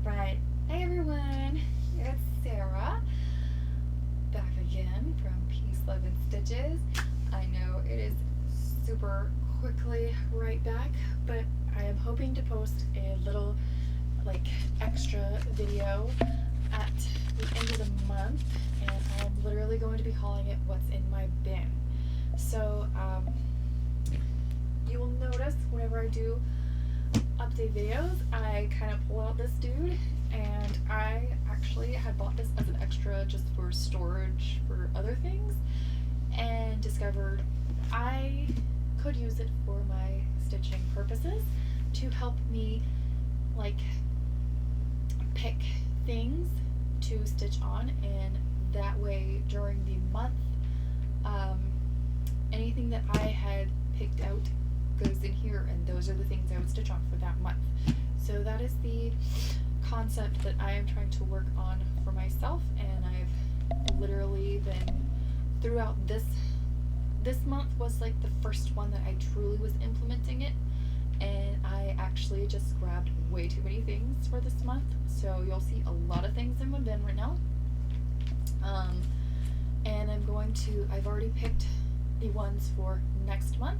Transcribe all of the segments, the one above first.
Alright, hey everyone, it's Sarah, back again from Peace, Love, and Stitches. I know it is super quickly right back, but I am hoping to post a little, extra video at the end of the month, and I'm literally going to be calling it What's in My Bin. So, you will notice whenever I do update videos, I kind of pull out this dude, and I actually had bought this as an extra just for storage for other things, and discovered I could use it for my stitching purposes to help me pick things to stitch on, and that way during the month anything that I had picked out goes in here, and those are the things I would stitch on for that month. So that is the concept that I am trying to work on for myself, and I've literally been throughout this month was the first one that I truly was implementing it, and I actually just grabbed way too many things for this month, so you'll see a lot of things in my bin right now. And I've already picked the ones for next month.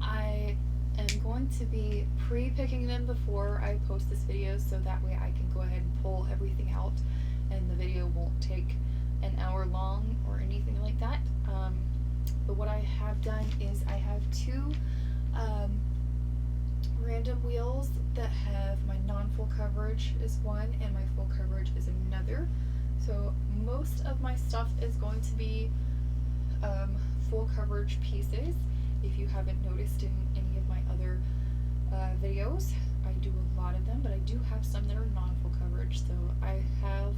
I am going to be pre-picking them before I post this video, so that way I can go ahead and pull everything out and the video won't take an hour long or anything like that. But what I have done is I have two random wheels that have my non-full coverage is one and my full coverage is another. So most of my stuff is going to be full coverage pieces. If you haven't noticed in any of my other videos, I do a lot of them, but I do have some that are non-full coverage, so I have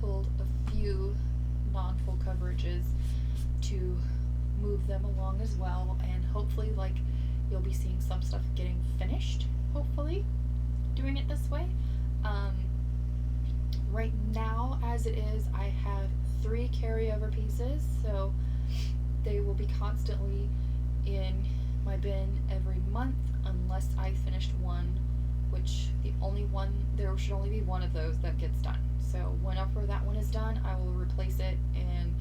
pulled a few non-full coverages to move them along as well, and hopefully you'll be seeing some stuff getting finished, hopefully doing it this way. Right now as it is, I have 3 carryover pieces, so they will be constantly in my bin every month unless I finished one, which there should only be one of those that gets done. So whenever that one is done, I will replace it, and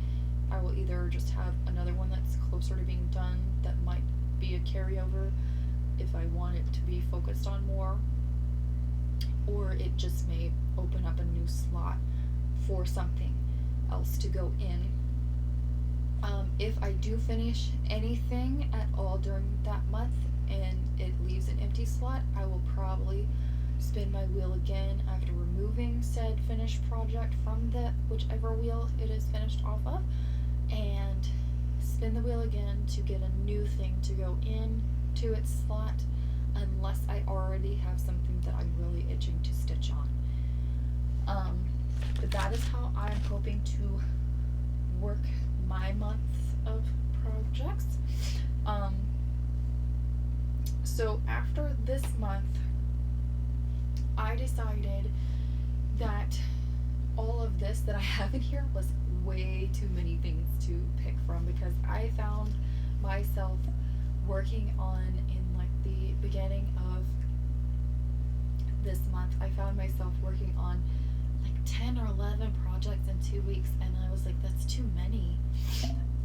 I will either just have another one that's closer to being done that might be a carryover if I want it to be focused on more, or it just may open up a new slot for something else to go in. If I do finish anything at all during that month and it leaves an empty slot, I will probably spin my wheel again after removing said finished project from the whichever wheel it is finished off of, and spin the wheel again to get a new thing to go in to its slot, unless I already have something that I'm really itching to stitch on. But that is how I'm hoping to work my month of projects. So after this month, I decided that all of this that I have in here was way too many things to pick from, because I found myself working on, in the beginning of this month, I found myself working on 10 or 11 projects in 2 weeks, and I was like, that's too many.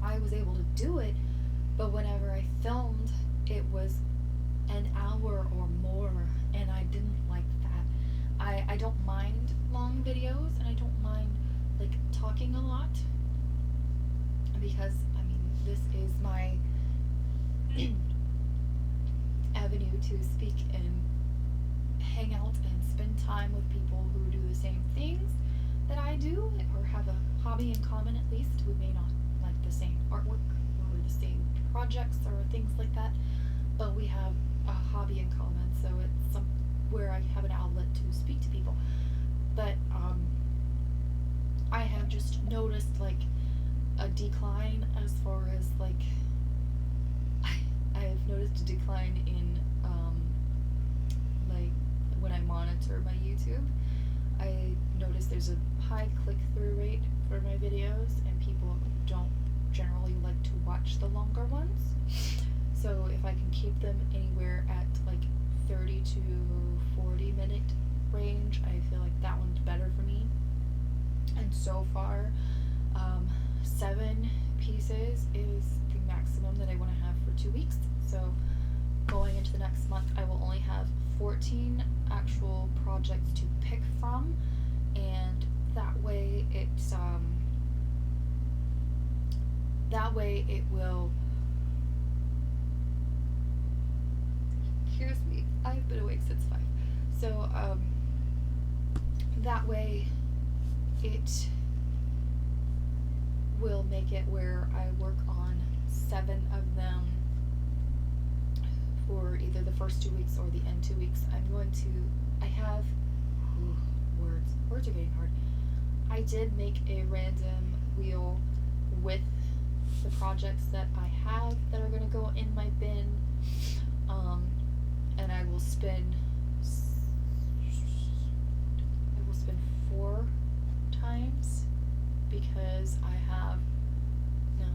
I was able to do it, but whenever I filmed, it was an hour or more, and I didn't like that. I don't mind long videos, and I don't mind talking a lot, because this is my avenue to speak and hang out and spend time with people who do the same things that I do, or have a hobby in common at least. We may not like the same artwork or the same projects or things like that, but we have a hobby in common, so it's where I have an outlet to speak to people. But I have just noticed a decline as far as I've noticed a decline in when I monitor my YouTube. I noticed there's a high click-through rate for my videos, and people don't generally like to watch the longer ones. So if I can keep them anywhere at 30 to and so far 7 pieces is the maximum that I want to have for 2 weeks. So going into the next month, I will only have 14 actual projects to pick from, and that way it will, excuse me, I've been awake since 5. So that way it will make it where I work on 7 of them for either the first 2 weeks or the end 2 weeks. Words are getting hard. I did make a random wheel with the projects that I have that are going to go in my bin, and I will spin 4 times, because I have, no,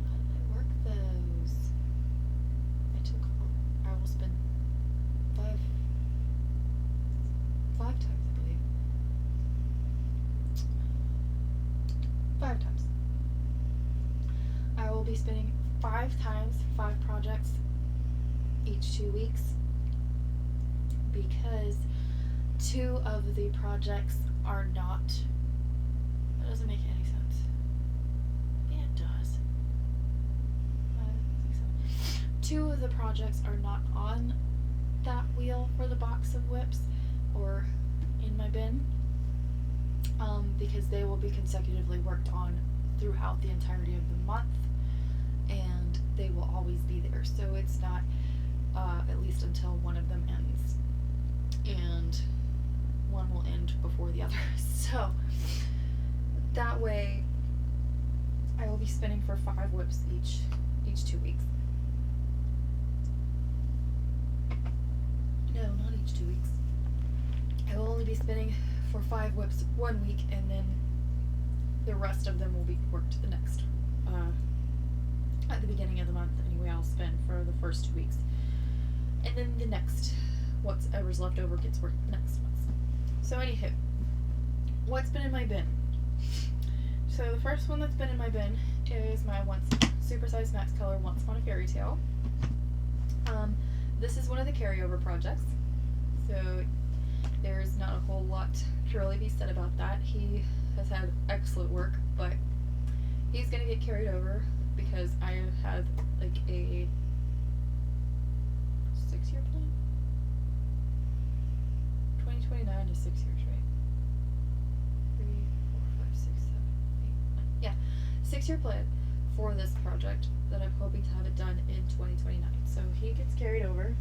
how did I work those? I will spin 5 times, I believe. 5 times. I will be spinning 5 times, 5 projects each 2 weeks, because 2 of the projects are not, that doesn't make any sense. Yeah, it does. 5, 6, 7. 2 of the projects are not on that wheel for the box of whips or in my bin, because they will be consecutively worked on throughout the entirety of the month, and they will always be there. So it's not, at least until one of them ends, and one will end before the other. So that way I will be spinning for 5 whips each 2 weeks. No, not each 2 weeks. I will only be spinning for 5 whips 1 week, and then the rest of them will be worked the next, at the beginning of the month anyway. I'll spin for the first 2 weeks, and then the next, whatever's left over gets worked the next month. So anywho, what's been in my bin? So the first one that's been in my bin is my Supersize Max Color Once Upon a Fairy Tale. This is one of the carryover projects, so there's not a whole lot to really be said about that. He has had excellent work, but he's going to get carried over because I have like a 6-year plan? 2029 to 6 years, right? 3, 4, 5, 6, 7, 8, 9. Yeah, 6-year plan for this project that I'm hoping to have it done in 2029. So he gets carried over.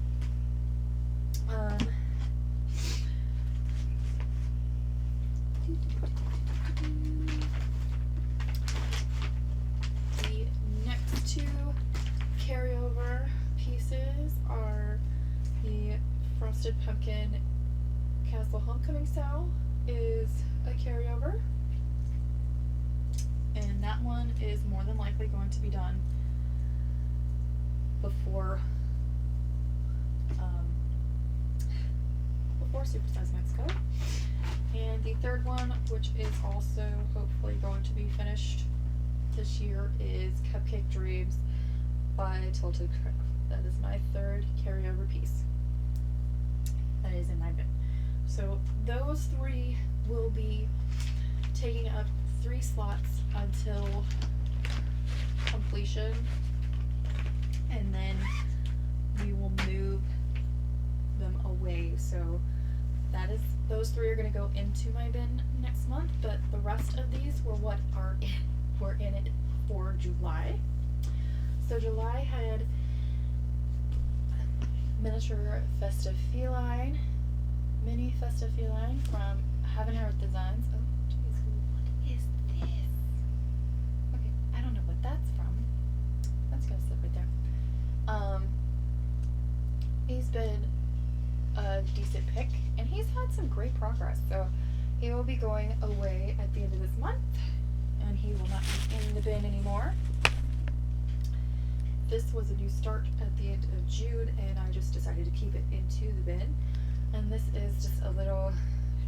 The next 2 carryover pieces are the Frosted Pumpkin Castle Homecoming Style is a carryover, and that one is more than likely going to be done before Supersize Max Color. And the third one, which is also hopefully going to be finished this year, is Cupcake Dreams by Tilted Craft. That is my 3rd carryover piece that is in my bin. So those 3 will be taking up 3 slots until completion, and then we will move them away. So those 3 are going to go into my bin next month, but the rest of these were were in it for July. So July had miniature Festive Feline, mini Festive Feline from Heaven and Earth Designs. Oh, geez, what is this? Okay, I don't know what that's from. That's gonna sit right there. He's been a decent pick, and he's had some great progress. So he will be going away at the end of this month, and he will not be in the bin anymore. This was a new start at the end of June, and I just decided to keep it into the bin. And this is just a little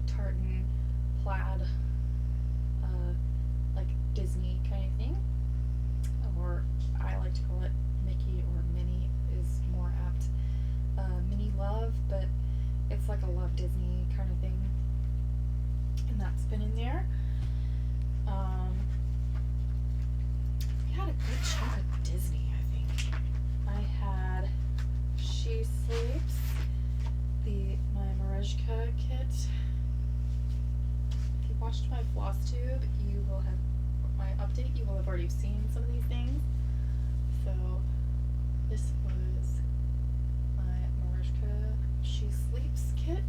tartan plaid Disney kind of thing, or I like to call it Mickey, or Minnie is more apt. Minnie Love, but it's like a Love Disney kind of thing, and that's been in there. We had a good chunk of Disney, I think. I had She Sleeps, my Marejka kit. If you watched my flosstube, you will have my update. You will have already seen some of these things. So this was my Marejka She Sleeps kit.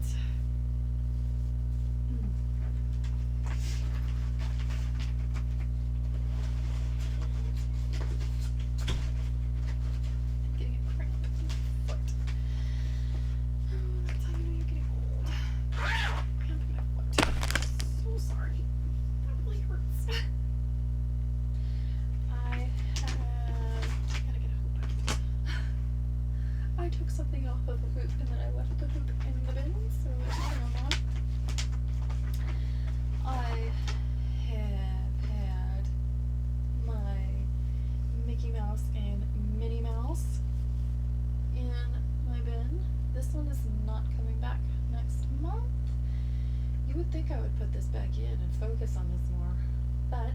Getting a cramp in my foot. Oh, that's how you know you're getting old. Cramp in my foot. So sorry. That really hurts. Gotta get a hoop. I took something off of a hoop and then I left the hoop in the bin, so there's nothing on that. I have had my Mickey Mouse and Minnie Mouse in my bin. This one is not coming back next month. You would think I would put this back in and focus on this more, but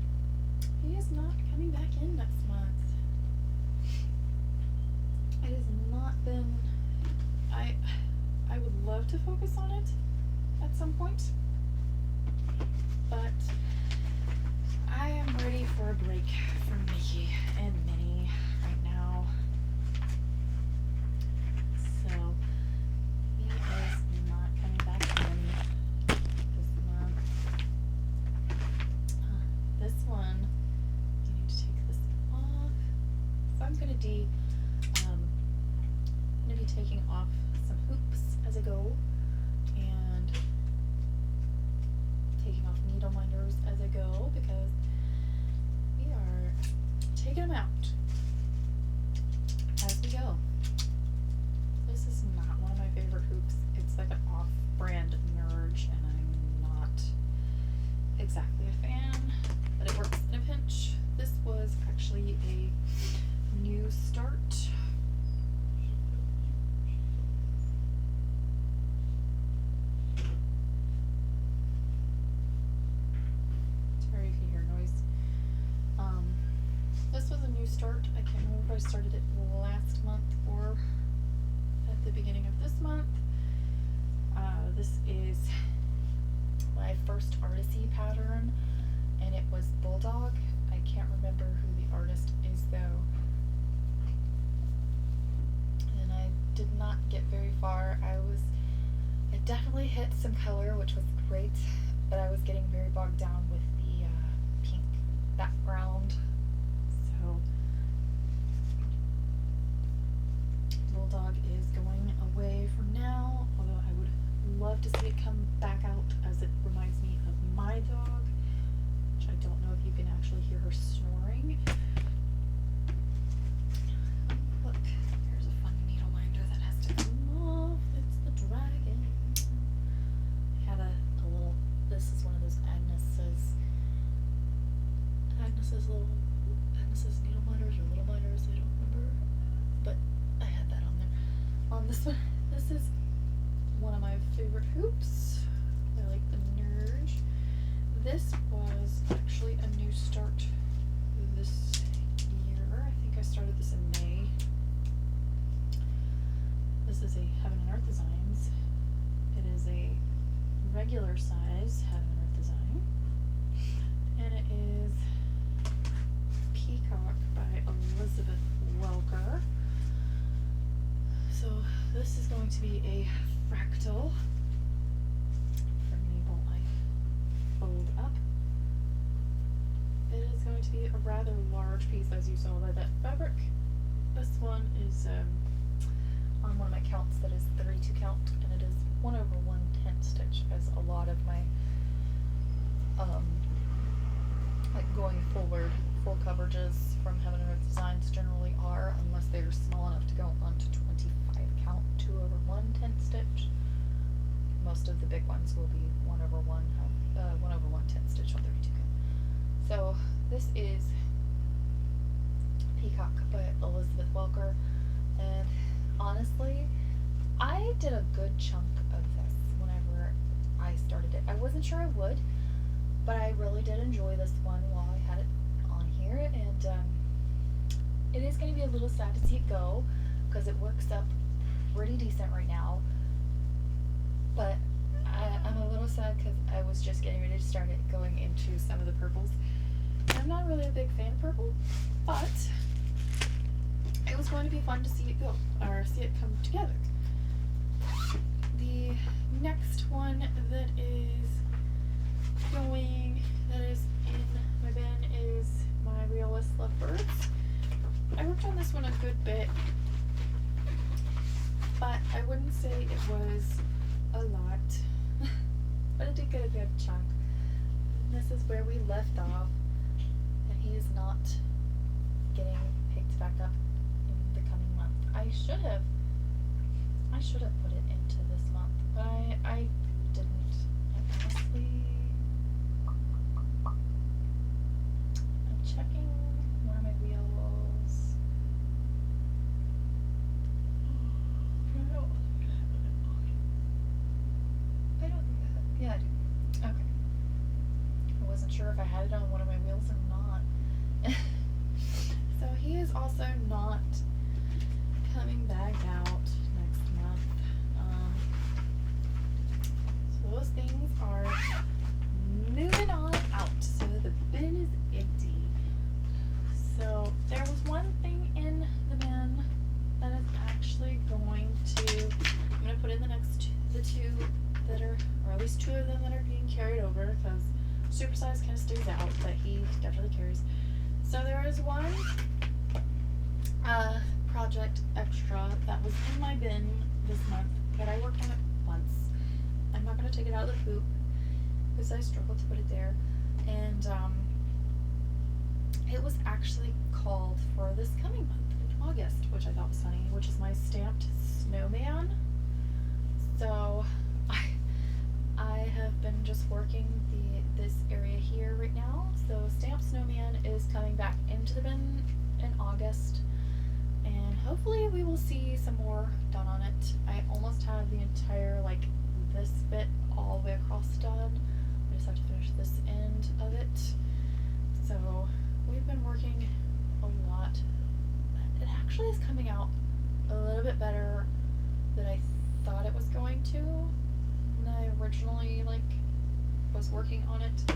he is not coming back in next month. It has not been, I would love to focus on it at some point, but I am ready for a break from Mickey and Minnie right now. So he is not coming back in this month. This one, I need to take this off. So I'm gonna be taking off some hoops as I go, and taking off needle minders as I go, because we are taking them out as we go. This is not one of my favorite hoops. It's like an off-brand Nerge, and I'm not exactly a fan, but it works in a pinch. This was actually a new start. Sorry if you hear noise. This was a new start. I can't remember if I started it last month or at the beginning of this month. This is my first Artisy pattern, and it was Bulldog. I can't remember who the artist is though. And I did not get very far. I definitely hit some color, which was great, but I was getting very bogged down with the pink background. So Bulldog is going away for now, although I would love to see it come back out, as it reminds me of my dog, which I don't know if you can actually hear her snoring. Look, here's a fun needle minder that has to come off. It's the dragon. I had a little, this is one of those Agnes's needle minders or little minders, I don't remember, but I had that on there. This one, this is one of my favorite hoops. I like the Nerge. This was actually a new start this year. I think I started this in May. This is a Heaven and Earth Designs. It is a regular size Heaven and Earth design, and it is Peacock by Elizabeth Welker. So this is going to be a fractal. From Mabel, I fold up. It is going to be a rather large piece, as you saw by that fabric. This one is on one of my counts that is 32 count, and it is 1/1 10th stitch, as a lot of my like going forward full coverages from Heaven and Earth Designs generally are, unless they're small enough to go onto 25 count 2/1 10th stitch. Most of the big ones will be 1/1 10th stitch on 32 count. So this is Peacock by Elizabeth Welker, and honestly, I did a good chunk of this whenever I started it. I wasn't sure I would, but I really did enjoy this one while I had it on here, and it is going to be a little sad to see it go because it works up pretty decent right now, but I'm a little sad because I was just getting ready to start it going into some of the purples. And I'm not really a big fan of purple, but it was going to be fun to see it go, or see it come together. The next one that is in my bin is my Realist Lovebirds. I worked on this one a good bit, but I wouldn't say it was a lot, but it did get a good chunk. And this is where we left off, and he is not getting picked back up in the coming month. I should have put it into this month, but I didn't. I honestly, I'm checking one of my wheels. I don't think I have. Yeah, I do. Okay. I wasn't sure if I had it on one of my wheels or not. So he is also not coming back out next month. So those things are moving on out. So the bin is empty. So there was one thing in the bin that is actually I'm going to put in the two that are, or at least two of them that are being carried over, because supersize kind of stays out, but he definitely carries. So there is one project extra that was in my bin this month, but I worked on it once. I'm not going to take it out of the hoop because I struggled to put it there, and it was actually called for this coming month in August, which I thought was funny, which is my stamped snowman. So I have been just working this area here right now. So stamped snowman is coming back into the bin in August, and hopefully we will see some more done on it. I almost have the entire, like, this bit all the way across done. I just have to finish this end of it. So we've been working a lot. It actually is coming out a little bit better than I thought it was going to when I originally was working on it.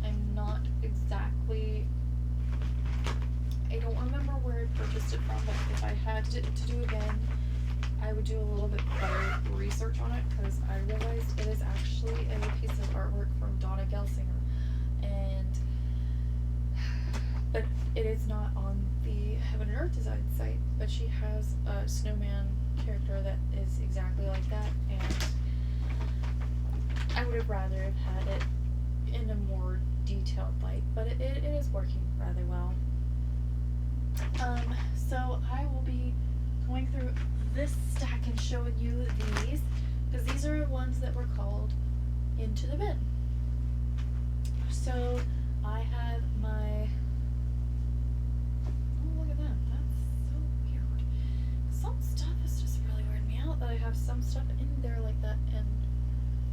I'm not exactly, I don't remember where I purchased it from, but if I had to do again, I would do a little bit better research on it, because I realized it is actually a piece of artwork from Donna Gelsinger, but it is not on the Heaven and Earth Design site, but she has a snowman character that is exactly like that, and I would have rather have had it in a more detailed light, but it is working rather well. So I will be going through this stack and showing you these, because these are ones that were called into the bin. So I have my, oh, look at that, that's so weird. Some stuff is just really weirding me out that I have some stuff in there like that, and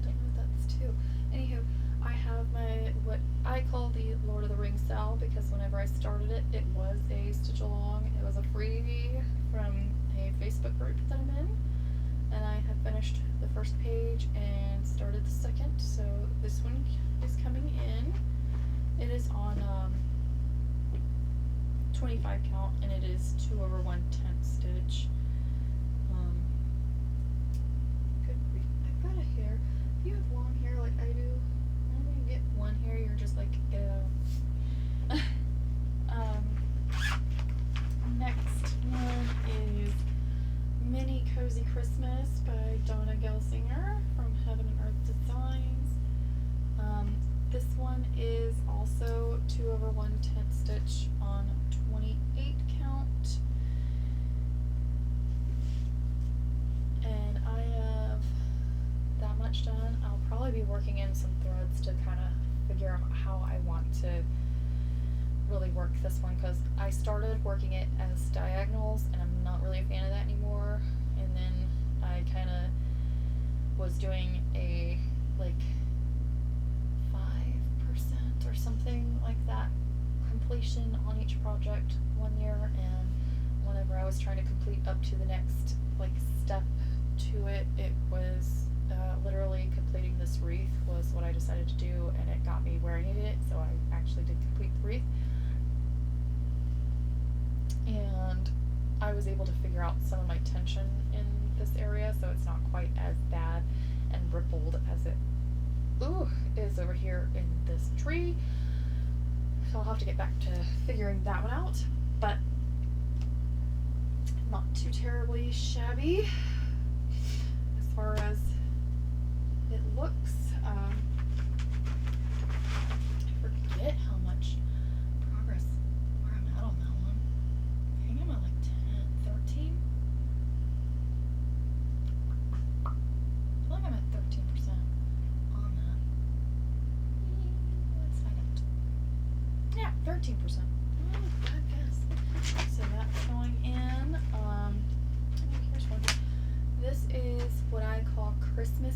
I don't know what that's too. Anywho, I have what I call the Lord of the Rings cell, because whenever I started it, it was a stitch along. It was a freebie from a Facebook group that I'm in, and I have finished the first page and started the second. So this one is coming in. It is on 25 count, and it is 2/110 stitch. Good grief, I've got a hair. If you have long hair like I do, when you get one hair, you're just like, get it out. Next one is Mini Cozy Christmas by Donna Gelsinger from Heaven and Earth Designs. This one is also 2/110 stitch on 28 count. And I have that much done. I'll probably be working in some threads to kind of figure out how I want to really work this one because I started working it as diagonals and I'm not really a fan of that anymore. And then I kind of was doing a like 5% or something like that completion on each project one year, and whenever I was trying to complete up to the next like step to it, it was literally completing this wreath was what I decided to do, and it got me where I needed it, so I actually did complete the wreath. And I was able to figure out some of my tension in this area, so it's not quite as bad and rippled as it is over here in this tree. So I'll have to get back to figuring that one out, but not too terribly shabby as far as it looks. I forget how much progress where I'm at on that one. I think I'm at like 10, 13. I feel like I'm at 13% on that. Let's find out. Yeah, 13%. Oh, bad guess. So that's going in. Here's one. This is what I call Christmas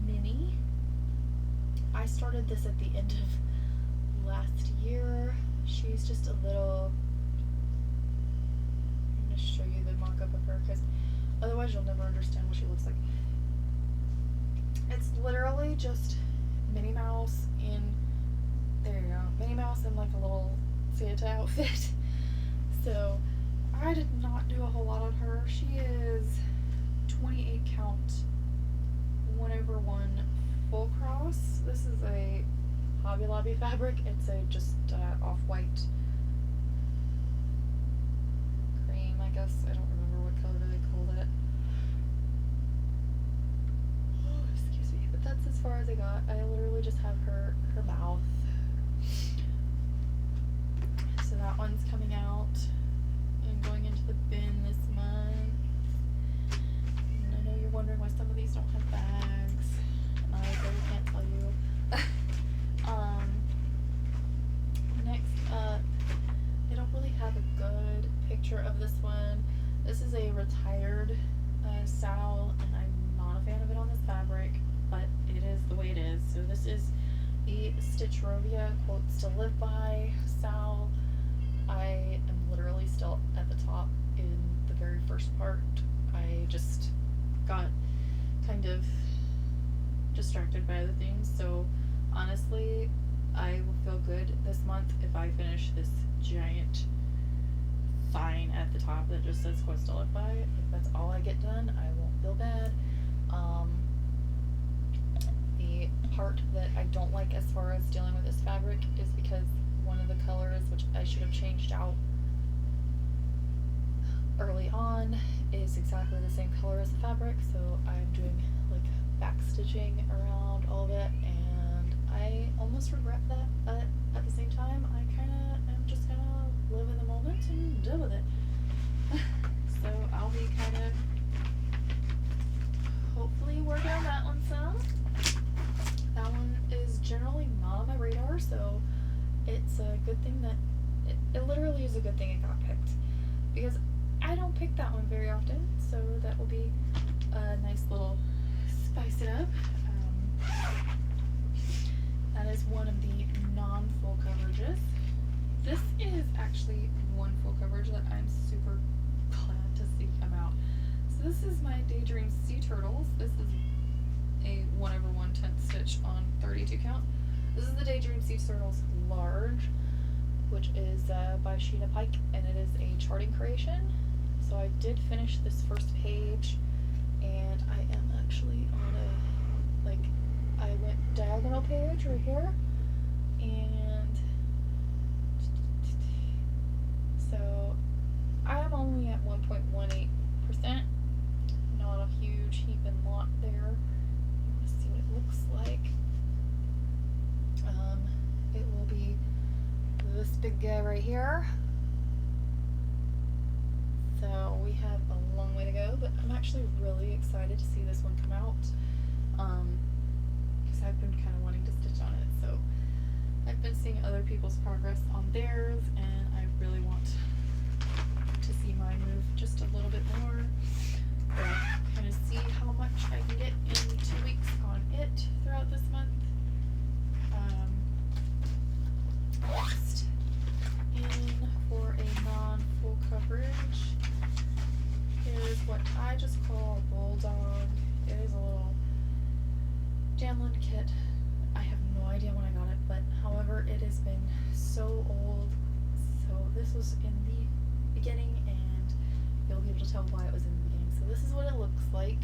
Mini. I started this at the end of last year. She's just a little. I'm going to show you the mock-up of her because otherwise you'll never understand what she looks like. It's literally just Minnie Mouse in. There you go. Minnie Mouse in like a little Santa outfit. So I did not do a whole lot on her. She is 28 count 1/1 full cross. This is a Hobby Lobby fabric. It's a just off-white cream, I guess. I don't remember what color they called it. Oh, excuse me. But that's as far as I got. I literally just have her mouth. So that one's coming out and going into the bin this month. And I know you're wondering why some of these don't have bags. And I really can't tell you. Next up, I don't really have a good picture of this one. This is a retired Sal, and I'm not a fan of it on this fabric, but it is the way it is. So this is the Stitch Rovia Quotes to Live By Sal. I am literally still at the top in the very first part. I just got kind of distracted by other things, so honestly I will feel good this month if I finish this giant sign at the top that just says Quotes to Live By. If that's all I get done, I won't feel bad. The part that I don't like as far as dealing with this fabric is because one of the colors, which I should have changed out early on, is exactly the same color as the fabric, so I'm doing like back stitching around all of it, and I almost regret that, but at the same time I kinda am just gonna live in the moment and deal with it. So I'll be kind of hopefully working on that one some. That one is generally not on my radar, so it's a good thing that it literally is a good thing it got picked, because I don't pick that one very often, so that will be a nice little spice it up. That is one of the non-full coverages. This is actually one full coverage that I'm super glad to see come out. So this is my Daydream Sea Turtles. This is a 1/1 10th stitch on 32 count. This is the Daydream Sea Turtles large, which is by Sheena Pike, and it is a charting creation. So I did finish this first page, and I am actually on a, like, I went diagonal page right here, and so I am only at 1.18%, not a huge heap and lot there. You want to see what it looks like. It will be this big guy right here. So we have a long way to go, but I'm actually really excited to see this one come out, because I've been kind of wanting to stitch on it. So I've been seeing seeing other people's progress on theirs, and I really want to see mine move just a little bit more. But I'll kind of see how much I can get in 2 weeks on it throughout this month. Next, in for a non-full coverage, is what I just call a bulldog. It is a little Janlin kit. I have no idea when I got it, but however, it has been so old. So this was in the beginning, and you'll be able to tell why it was in the beginning. So this is what it looks like.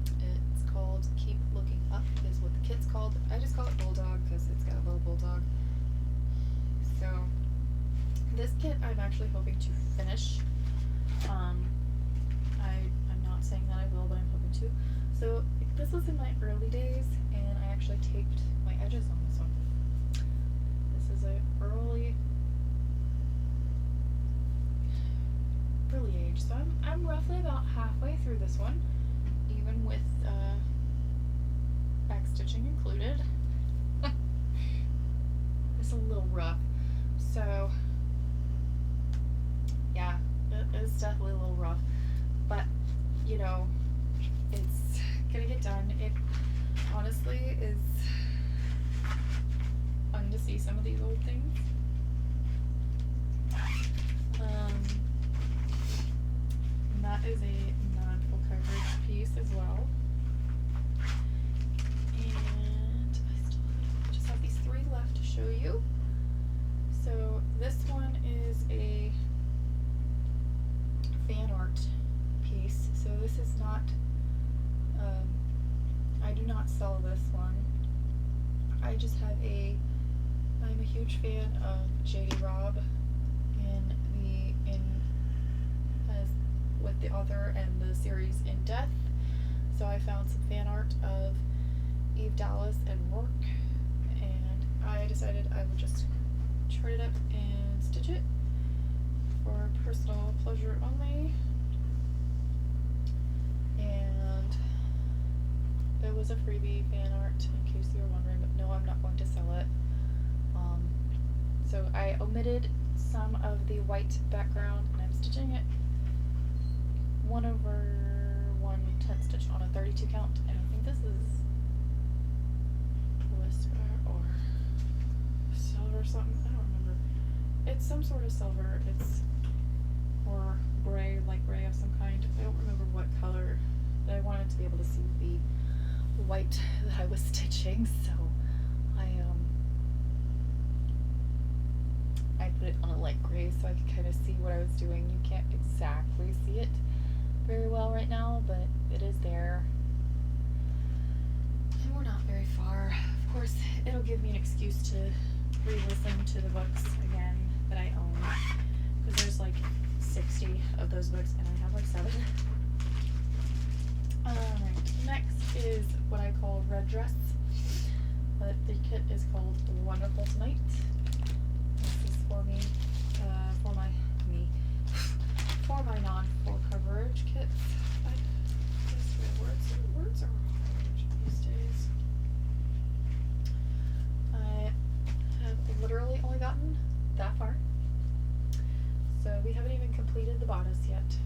It's called Keep Looking Up is what the kit's called. I just call it Bulldog because it's got a little bulldog. So this kit I'm actually hoping to finish. I'm not saying that I will, but I'm hoping to. So this was in my early days, and I actually taped my edges on this one. This is a early age, so I'm roughly about halfway through this one, even with back stitching included. It's a little rough, so yeah, it's definitely a little rough, but you know, it's gonna get done. It honestly is fun to see some of these old things. And that is a non-full coverage piece as well. And I just have these 3 left to show you. So this one is a fan art piece. So this is not, I do not sell this one. I just have I'm a huge fan of J.D. Robb with the author and the series In Death. So I found some fan art of Eve Dallas and Rourke, and I decided I would just chart it up and stitch it for personal pleasure only. And it was a freebie fan art, in case you were wondering, but no, I'm not going to sell it. So I omitted some of the white background, and I'm stitching it 1/1 10 stitch on a 32 count, and I think this is whisper or silver or something. I don't remember. It's some sort of silver. It's or gray, light gray of some kind. I don't remember what color, but I wanted to be able to see the white that I was stitching, so I put it on a light gray so I could kind of see what I was doing. You can't exactly see it very well right now, but it is there. And we're not very far. Of course, it'll give me an excuse to re-listen to the books again that I own, because there's like 60 of those books and I have like 7. Alright, next is what I call Red Dress, but the kit is called Wonderful Tonight. This is for me, for my non-full coverage kits. I guess words are hard these days. I have literally only gotten that far, so we haven't even completed the bodice yet.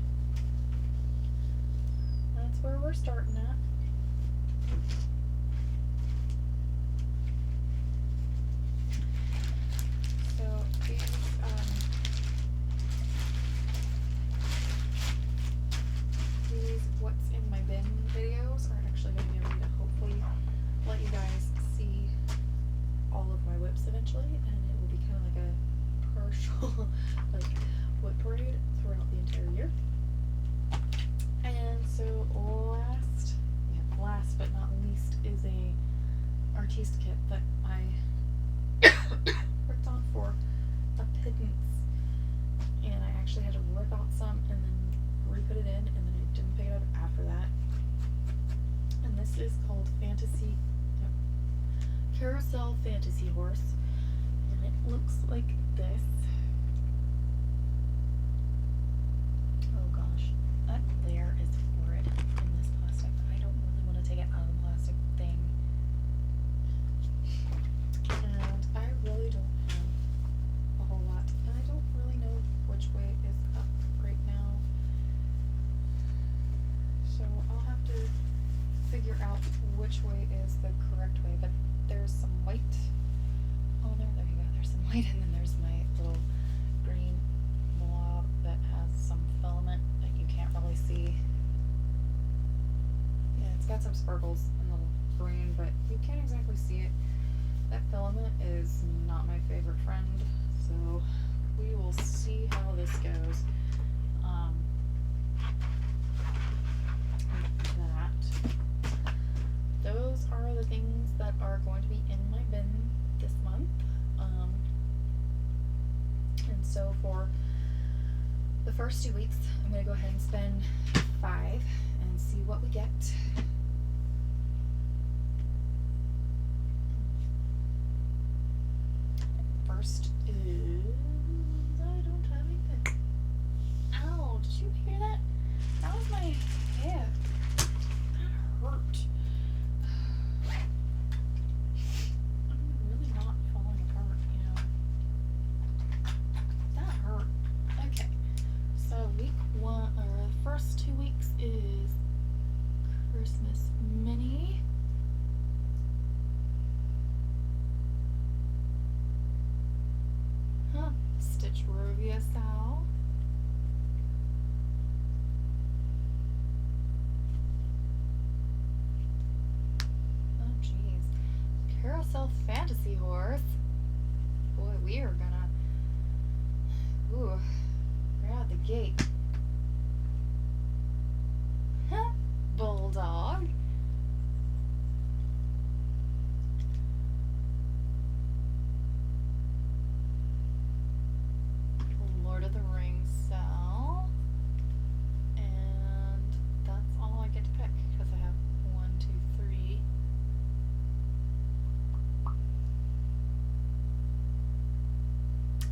That's where we're starting at. So these what's in my bin videos are actually going to be able to hopefully let you guys see all of my whips eventually, and it will be kind of like a partial like whip parade throughout the entire year. And so last but not least is a artiste kit that I worked on for a pittance, and I actually had to rip out some and then re-put it in, and then I didn't pick it up after that. And this is called Carousel Fantasy Horse, and it looks like this. Oh gosh, that layer is horrid in this plastic. I don't really want to take it out of the plastic thing. And I really which way is the correct way, but there's some white on there. There you go. There's some white, and then there's my little green blob that has some filament that you can't really see. Yeah, it's got some sparkles in the green, but you can't exactly see it. That filament is not my favorite friend, so we will see how this goes. Those are the things that are going to be in my bin this month. And so for the first 2 weeks, I'm going to go ahead and spend 5 and see what we get. First is, I don't have anything. Ow, did you hear that? That was my head. That hurt. I'm really not falling apart, you know. That hurt. Okay. So week 1, or the first 2 weeks is Christmas mini. Stitch Rovia Sal. Oh jeez. Carousel Fantasy Horse. Boy, we are gonna, ooh, right out the gate. Huh? Bulldog. Lord of the Rings cell, and that's all I get to pick because I have 1, 2, 3.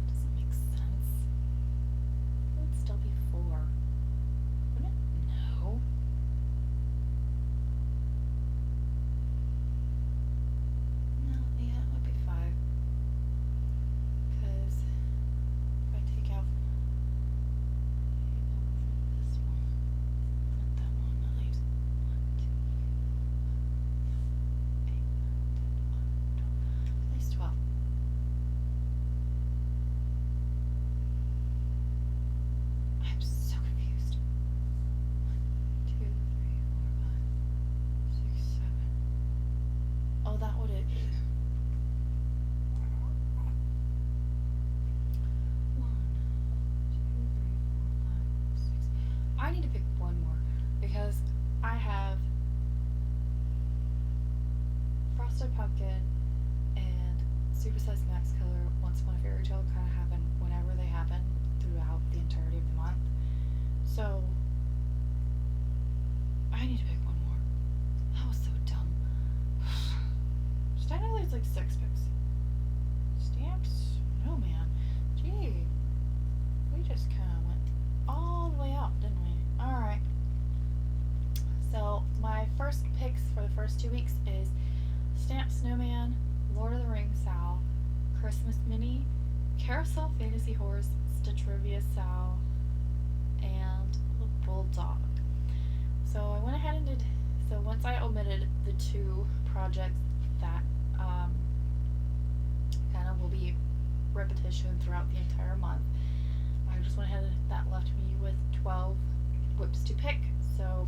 Doesn't make sense. It would still be 4, wouldn't it? No. No, yeah, it would be 5. Because if I take out this one, not that one, that leaves 1, 2, 8, 9, 10, 11, 12. At least 12. I'm so confused. 1, 2, 3, 4, 5, 6, 7. Oh, that would it. 1, 2, 3, 4, 5, 6. I need to pick one more because I have Frosted Pumpkin and Supersized Max Color Once Upon a Fairy Tale kind of happen whenever they happen throughout the entirety of the month. So I need to pick one more. That was so dumb. Technically it's like 6 picks. Stamps? No, man. Gee. We just kind of went all the way out, didn't we? Alright. So, my first picks for the first 2 weeks is Stamp Snowman, Lord of the Rings Sal, Christmas Mini, Carousel Fantasy Horse, Stitch Rovia Sal, and the Bulldog. So, I went ahead and did, so once I omitted the 2 projects that kind of will be repetition throughout the entire month, I just went ahead and that left me with 12 whips to pick. So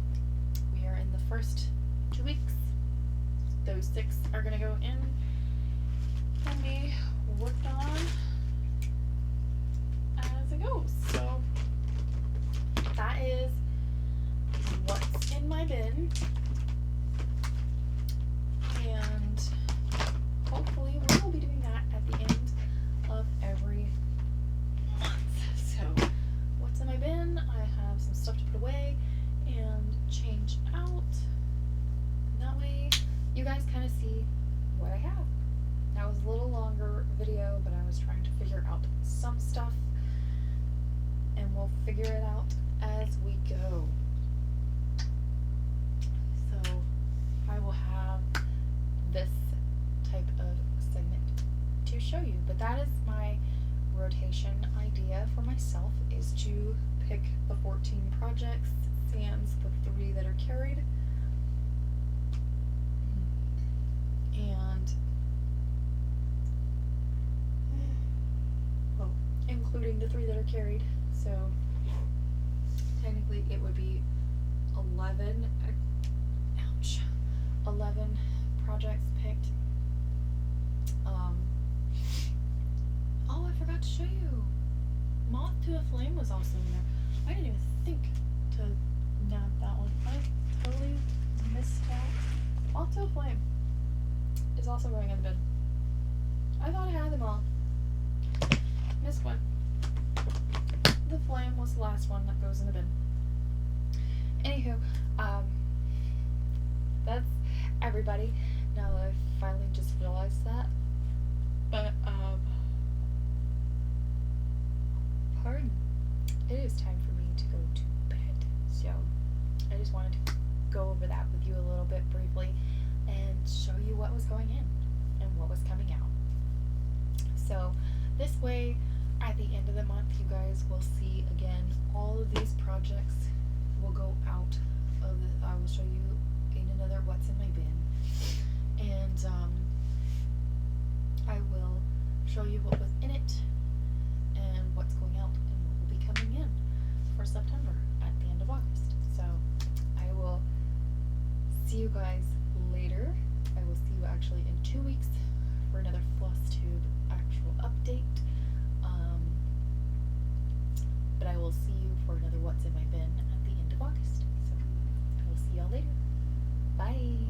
we are in the first 2 weeks. Those 6 are going to go in and be worked on as it goes. So that is what's in my bin. And hopefully we will be doing that at the end of every month. So what's in my bin? I have some stuff to put away and change out. That way you guys kind of see what I have. That was a little longer video, but I was trying to figure out some stuff, and we'll figure it out as we go. So I will have this type of segment to show you, but that is my rotation idea for myself, is to pick the 14 projects sans the 3 that are carried. counting the 3 that are carried. So technically it would be 11, ouch, 11 projects picked. Oh, I forgot to show you. Moth to a Flame was also in there. I didn't even think to nab that one. I totally missed out. Moth to a Flame is also going in the bin. I thought I had them all. Missed one. The Flame was the last one that goes in the bin. Anywho, that's everybody. Now I finally just realized that. But, pardon. It is time for me to go to bed. So, I just wanted to go over that with you a little bit briefly and show you what was going in and what was coming out. So, this way, at the end of the month, you guys will see again all of these projects will go out of the, I will show you in another what's in my bin, and I will show you what was in it and what's going out and what will be coming in for September at the end of August. So I will see you guys later. I will see you actually in 2 weeks for another flosstube actual update. But I will see you for another what's in my bin at the end of August. So I will see y'all later. Bye.